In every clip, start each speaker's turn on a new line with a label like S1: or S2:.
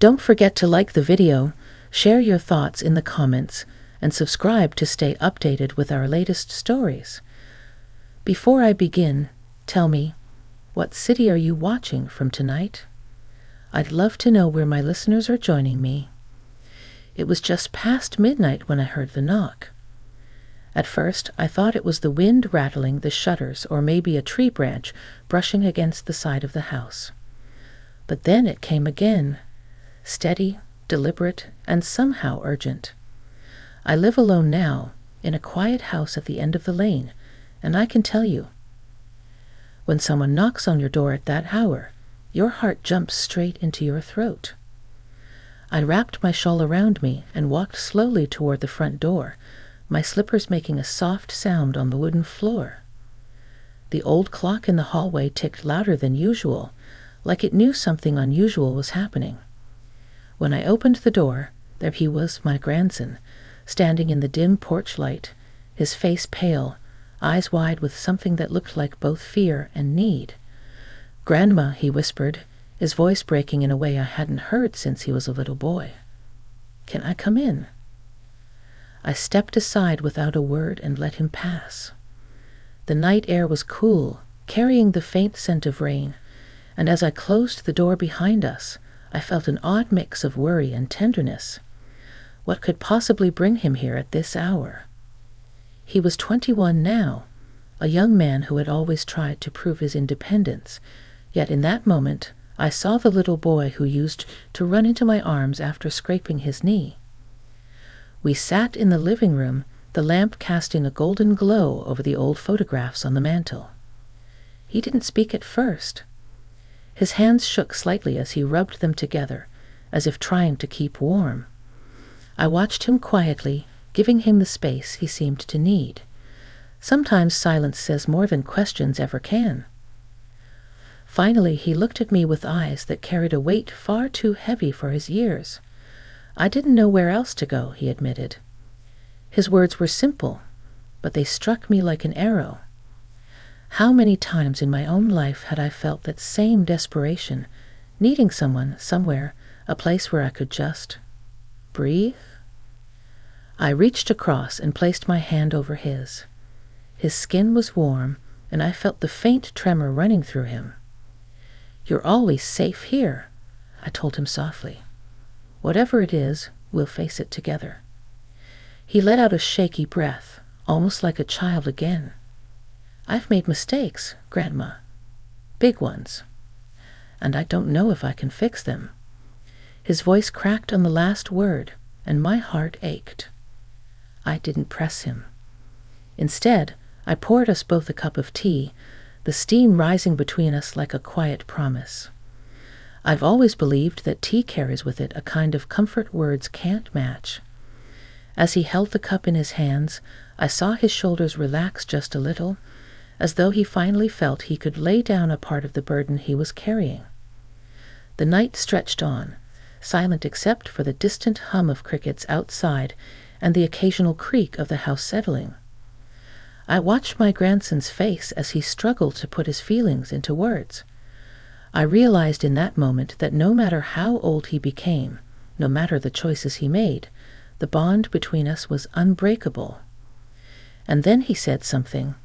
S1: Don't forget to like the video, share your thoughts in the comments, and subscribe to stay updated with our latest stories. Before I begin, tell me, what city are you watching from tonight? I'd love to know where my listeners are joining me. It was just past midnight when I heard the knock. At first, I thought it was the wind rattling the shutters or maybe a tree branch brushing against the side of the house. But then it came again, steady, deliberate, and somehow urgent. I live alone now, in a quiet house at the end of the lane, and I can tell you, when someone knocks on your door at that hour, your heart jumps straight into your throat. I wrapped my shawl around me and walked slowly toward the front door, my slippers making a soft sound on the wooden floor. The old clock in the hallway ticked louder than usual, like it knew something unusual was happening. When I opened the door, there he was, my grandson, standing in the dim porch light, his face pale, eyes wide with something that looked like both fear and need. "Grandma," he whispered, his voice breaking in a way I hadn't heard since he was a little boy. "Can I come in?" I stepped aside without a word and let him pass. The night air was cool, carrying the faint scent of rain, and as I closed the door behind us, I felt an odd mix of worry and tenderness. What could possibly bring him here at this hour? He was 21 now, a young man who had always tried to prove his independence, yet in that moment I saw the little boy who used to run into my arms after scraping his knee. We sat in the living room, the lamp casting a golden glow over the old photographs on the mantel. He didn't speak at first. His hands shook slightly as he rubbed them together, as if trying to keep warm. I watched him quietly, giving him the space he seemed to need. Sometimes silence says more than questions ever can. Finally, he looked at me with eyes that carried a weight far too heavy for his years. "I didn't know where else to go," he admitted. His words were simple, but they struck me like an arrow. How many times in my own life had I felt that same desperation, needing someone, somewhere, a place where I could just breathe? I reached across and placed my hand over his. His skin was warm, and I felt the faint tremor running through him. "You're always safe here," I told him softly. "Whatever it is, we'll face it together." He let out a shaky breath, almost like a child again. "I've made mistakes, Grandma. Big ones. And I don't know if I can fix them." His voice cracked on the last word, and my heart ached. I didn't press him. Instead, I poured us both a cup of tea, the steam rising between us like a quiet promise. I've always believed that tea carries with it a kind of comfort words can't match. As he held the cup in his hands, I saw his shoulders relax just a little, as though he finally felt he could lay down a part of the burden he was carrying. The night stretched on, silent except for the distant hum of crickets outside and the occasional creak of the house settling. I watched my grandson's face as he struggled to put his feelings into words. I realized in that moment that no matter how old he became, no matter the choices he made, the bond between us was unbreakable. And then he said something,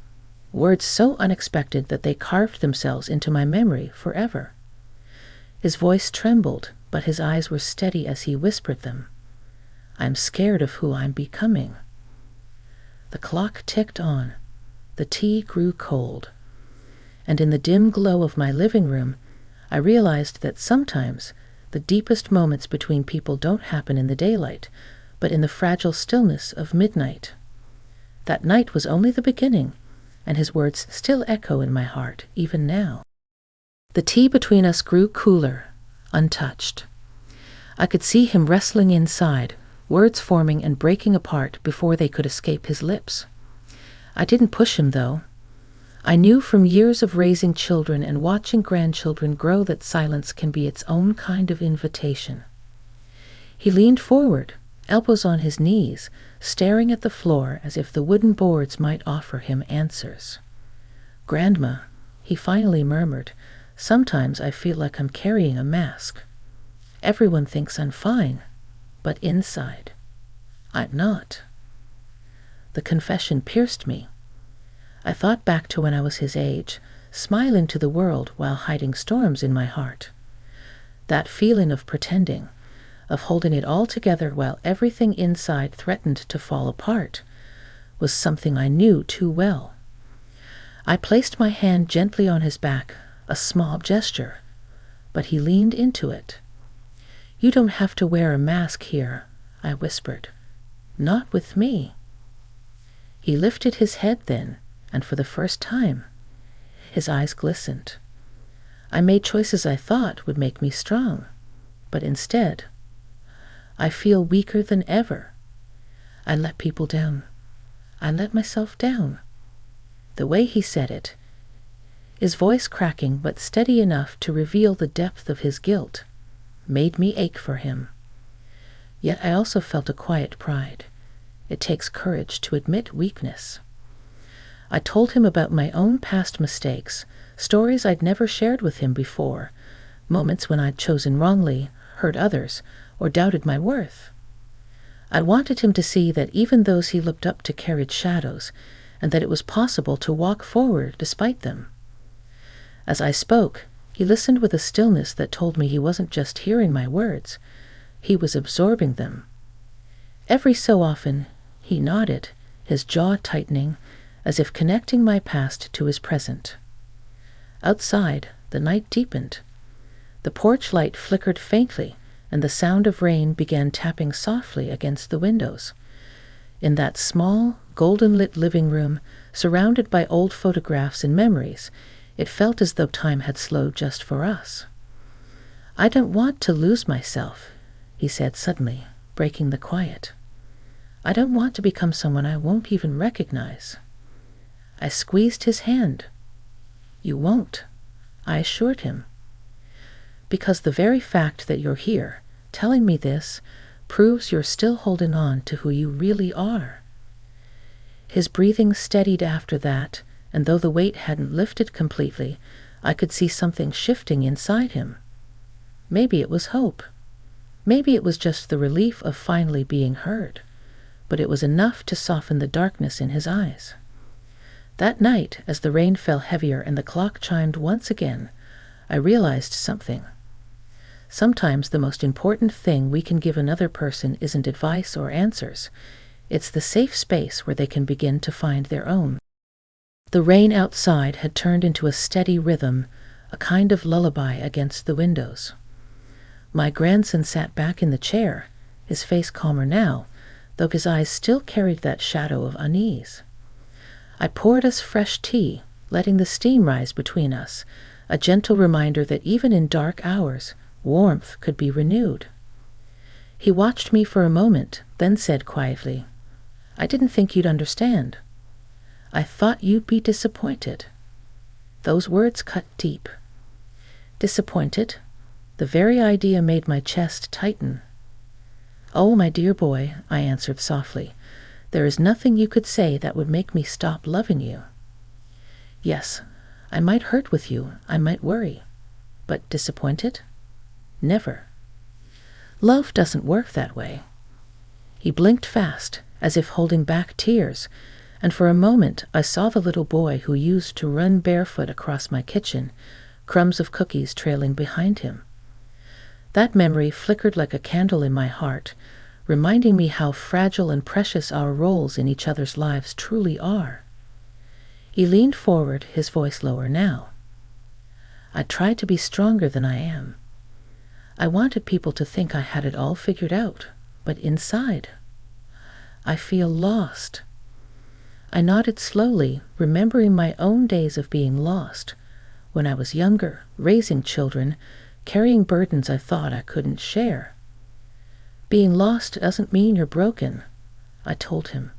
S1: words so unexpected that they carved themselves into my memory forever. His voice trembled, but his eyes were steady as he whispered them. "I'm scared of who I'm becoming." The clock ticked on. The tea grew cold. And in the dim glow of my living room, I realized that sometimes the deepest moments between people don't happen in the daylight, but in the fragile stillness of midnight. That night was only the beginning, and his words still echo in my heart, even now. The tea between us grew cooler, untouched. I could see him wrestling inside, words forming and breaking apart before they could escape his lips. I didn't push him, though. I knew from years of raising children and watching grandchildren grow that silence can be its own kind of invitation. He leaned forward, elbows on his knees, staring at the floor as if the wooden boards might offer him answers. "Grandma," he finally murmured, "sometimes I feel like I'm carrying a mask. Everyone thinks I'm fine, but inside, I'm not. The confession pierced me. I thought back to when I was his age, smiling to the world while hiding storms in my heart. That feeling of pretending, of holding it all together while everything inside threatened to fall apart, was something I knew too well. I placed my hand gently on his back, a small gesture, but he leaned into it. "You don't have to wear a mask here," I whispered. "Not with me." He lifted his head then, and for the first time, his eyes glistened. I made choices I thought would make me strong, but instead, I feel weaker than ever. I let people down. I let myself down. The way he said it, his voice cracking but steady enough to reveal the depth of his guilt, made me ache for him. Yet I also felt a quiet pride. It takes courage to admit weakness. I told him about my own past mistakes, stories I'd never shared with him before, moments when I'd chosen wrongly, hurt others, or doubted my worth. I wanted him to see that even those he looked up to carried shadows, and that it was possible to walk forward despite them. As I spoke, he listened with a stillness that told me he wasn't just hearing my words, he was absorbing them. Every so often, he nodded, his jaw tightening, as if connecting my past to his present. Outside, the night deepened. The porch light flickered faintly, and the sound of rain began tapping softly against the windows. In that small, golden-lit living room, surrounded by old photographs and memories, it felt as though time had slowed just for us. "I don't want to lose myself," he said suddenly, breaking the quiet. "I don't want to become someone I won't even recognize." I squeezed his hand. "You won't," I assured him. "Because the very fact that you're here, telling me this, proves you're still holding on to who you really are." His breathing steadied after that, and though the weight hadn't lifted completely, I could see something shifting inside him. Maybe it was hope. Maybe it was just the relief of finally being heard. But it was enough to soften the darkness in his eyes. That night, as the rain fell heavier and the clock chimed once again, I realized something. Sometimes the most important thing we can give another person isn't advice or answers. It's the safe space where they can begin to find their own. The rain outside had turned into a steady rhythm, a kind of lullaby against the windows. My grandson sat back in the chair, his face calmer now, though his eyes still carried that shadow of unease. I poured us fresh tea, letting the steam rise between us, a gentle reminder that even in dark hours, warmth could be renewed. He watched me for a moment, then said quietly, "I didn't think you'd understand. I thought you'd be disappointed." Those words cut deep. Disappointed? The very idea made my chest tighten. "Oh, my dear boy," I answered softly, "there is nothing you could say that would make me stop loving you. Yes, I might hurt with you, I might worry, but disappointed? Never. Love doesn't work that way." He blinked fast, as if holding back tears, and for a moment I saw the little boy who used to run barefoot across my kitchen, crumbs of cookies trailing behind him. That memory flickered like a candle in my heart, reminding me how fragile and precious our roles in each other's lives truly are. He leaned forward, his voice lower now. "I tried to be stronger than I am. I wanted people to think I had it all figured out, but inside, I feel lost." I nodded slowly, remembering my own days of being lost, when I was younger, raising children, carrying burdens I thought I couldn't share. "Being lost doesn't mean you're broken," I told him.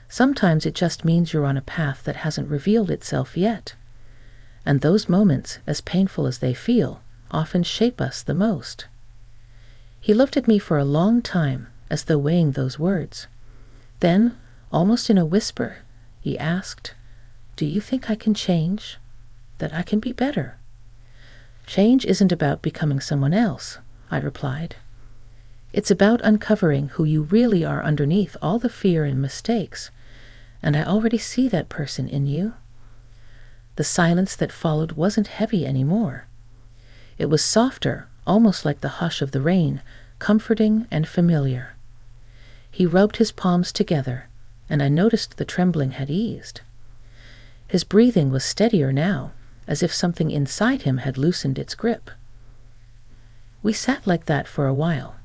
S1: "Sometimes it just means you're on a path that hasn't revealed itself yet. And those moments, as painful as they feel, often shape us the most." He looked at me for a long time, as though weighing those words. Then, almost in a whisper, he asked, "Do you think I can change? That I can be better?" "Change isn't about becoming someone else," I replied. It's about uncovering who you really are underneath all the fear and mistakes, and I already see that person in you. The silence that followed wasn't heavy anymore. It was softer, almost like the hush of the rain, comforting and familiar. He rubbed his palms together, and I noticed the trembling had eased. His breathing was steadier now, as if something inside him had loosened its grip. We sat like that for a while.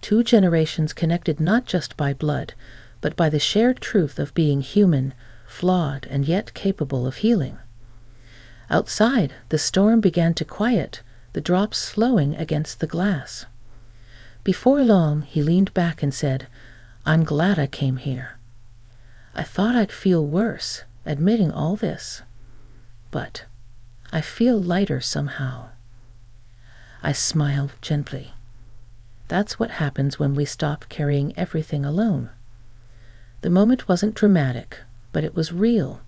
S1: 2 generations connected not just by blood, but by the shared truth of being human, flawed, and yet capable of healing. Outside, the storm began to quiet, the drops slowing against the glass. Before long, he leaned back and said, "I'm glad I came here. I thought I'd feel worse, admitting all this. But I feel lighter somehow." I smiled gently. That's what happens when we stop carrying everything alone. The moment wasn't dramatic, but it was real.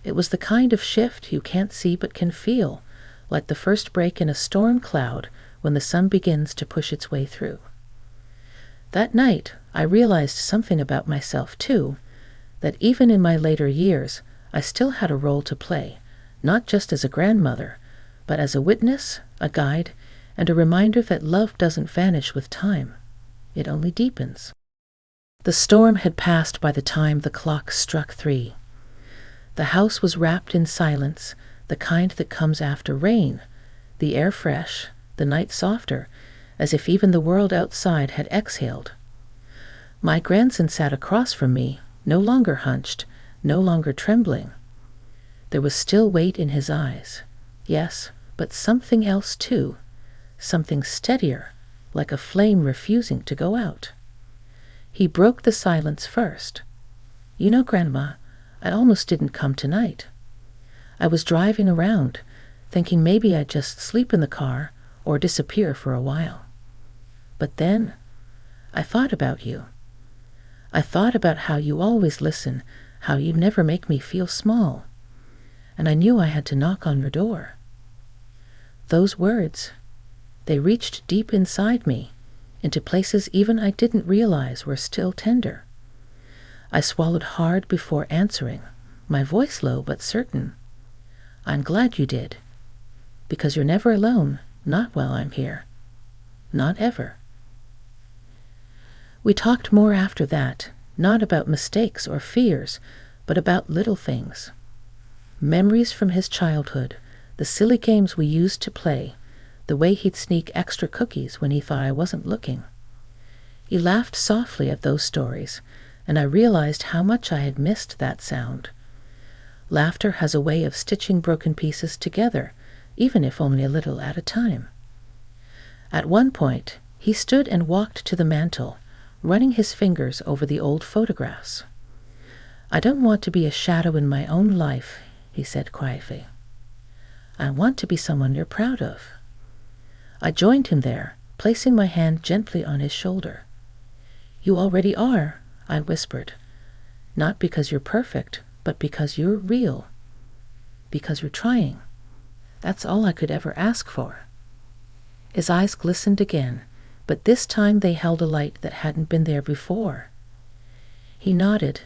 S1: It was the kind of shift you can't see but can feel, like the first break in a storm cloud when the sun begins to push its way through. That night, I realized something about myself, too, that even in my later years, I still had a role to play, not just as a grandmother, but as a witness, a guide, and a reminder that love doesn't vanish with time. It only deepens. The storm had passed by the time the clock struck 3. The house was wrapped in silence, the kind that comes after rain, the air fresh, the night softer, as if even the world outside had exhaled. My grandson sat across from me, no longer hunched, no longer trembling. There was still weight in his eyes, yes, but something else too, something steadier, like a flame refusing to go out. He broke the silence first. "You know, Grandma, I almost didn't come tonight. I was driving around, thinking maybe I'd just sleep in the car or disappear for a while. But then I thought about you. I thought about how you always listen, how you never make me feel small. And I knew I had to knock on your door." Those words, they reached deep inside me, into places even I didn't realize were still tender. I swallowed hard before answering, my voice low but certain. "I'm glad you did. Because you're never alone, not while I'm here. Not ever." We talked more after that, not about mistakes or fears, but about little things. Memories from his childhood, the silly games we used to play, the way he'd sneak extra cookies when he thought I wasn't looking. He laughed softly at those stories, and I realized how much I had missed that sound. Laughter has a way of stitching broken pieces together, even if only a little at a time. At one point, he stood and walked to the mantel, running his fingers over the old photographs. "I don't want to be a shadow in my own life," he said quietly. "I want to be someone you're proud of." I joined him there, placing my hand gently on his shoulder. "You already are," I whispered. "Not because you're perfect, but because you're real. Because you're trying. That's all I could ever ask for." His eyes glistened again, but this time they held a light that hadn't been there before. He nodded,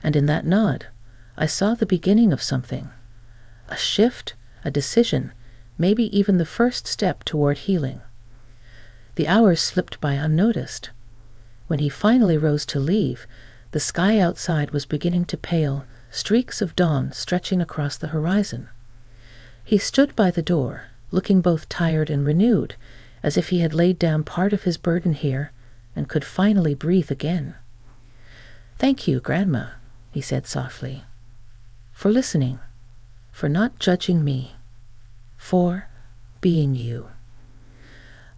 S1: and in that nod, I saw the beginning of something. A shift, a decision, maybe even the first step toward healing. The hours slipped by unnoticed. When he finally rose to leave, the sky outside was beginning to pale, streaks of dawn stretching across the horizon. He stood by the door, looking both tired and renewed, as if he had laid down part of his burden here and could finally breathe again. "Thank you, Grandma," he said softly, "for listening, for not judging me, for being you."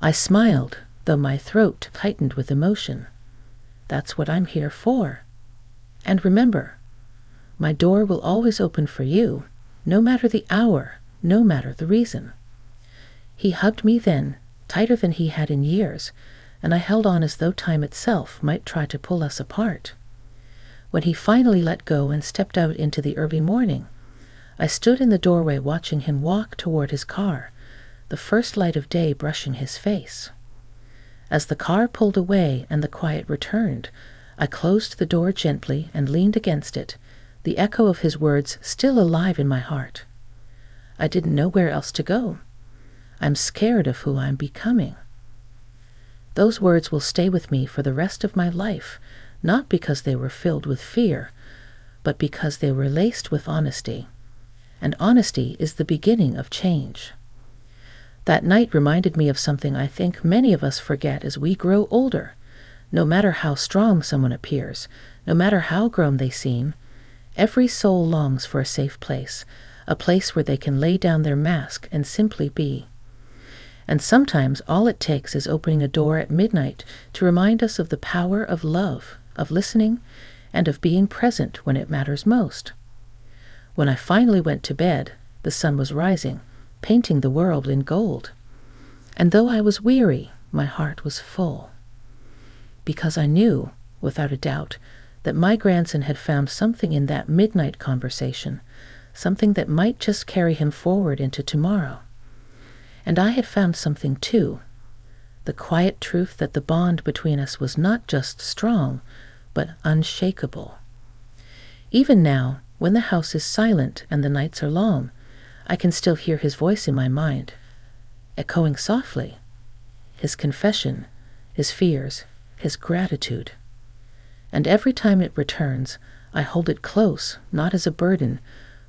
S1: I smiled, though my throat tightened with emotion. That's what I'm here for. And remember, my door will always open for you, no matter the hour, no matter the reason. He hugged me then, tighter than he had in years, and I held on as though time itself might try to pull us apart. When he finally let go and stepped out into the early morning, I stood in the doorway watching him walk toward his car, the first light of day brushing his face. As the car pulled away and the quiet returned, I closed the door gently and leaned against it, the echo of his words still alive in my heart. I didn't know where else to go. I'm scared of who I'm becoming. Those words will stay with me for the rest of my life, not because they were filled with fear, but because they were laced with honesty. And honesty is the beginning of change. That night reminded me of something I think many of us forget as we grow older. No matter how strong someone appears, no matter how grown they seem, every soul longs for a safe place, a place where they can lay down their mask and simply be. And sometimes all it takes is opening a door at midnight to remind us of the power of love, of listening, and of being present when it matters most. When I finally went to bed, the sun was rising, painting the world in gold. And though I was weary, my heart was full. Because I knew, without a doubt, that my grandson had found something in that midnight conversation, something that might just carry him forward into tomorrow. And I had found something too, the quiet truth that the bond between us was not just strong, but unshakable. Even now, when the house is silent and the nights are long, I can still hear his voice in my mind, echoing softly, his confession, his fears, his gratitude. And every time it returns, I hold it close, not as a burden,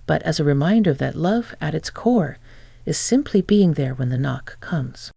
S1: but as a reminder that love at its core is simply being there when the knock comes.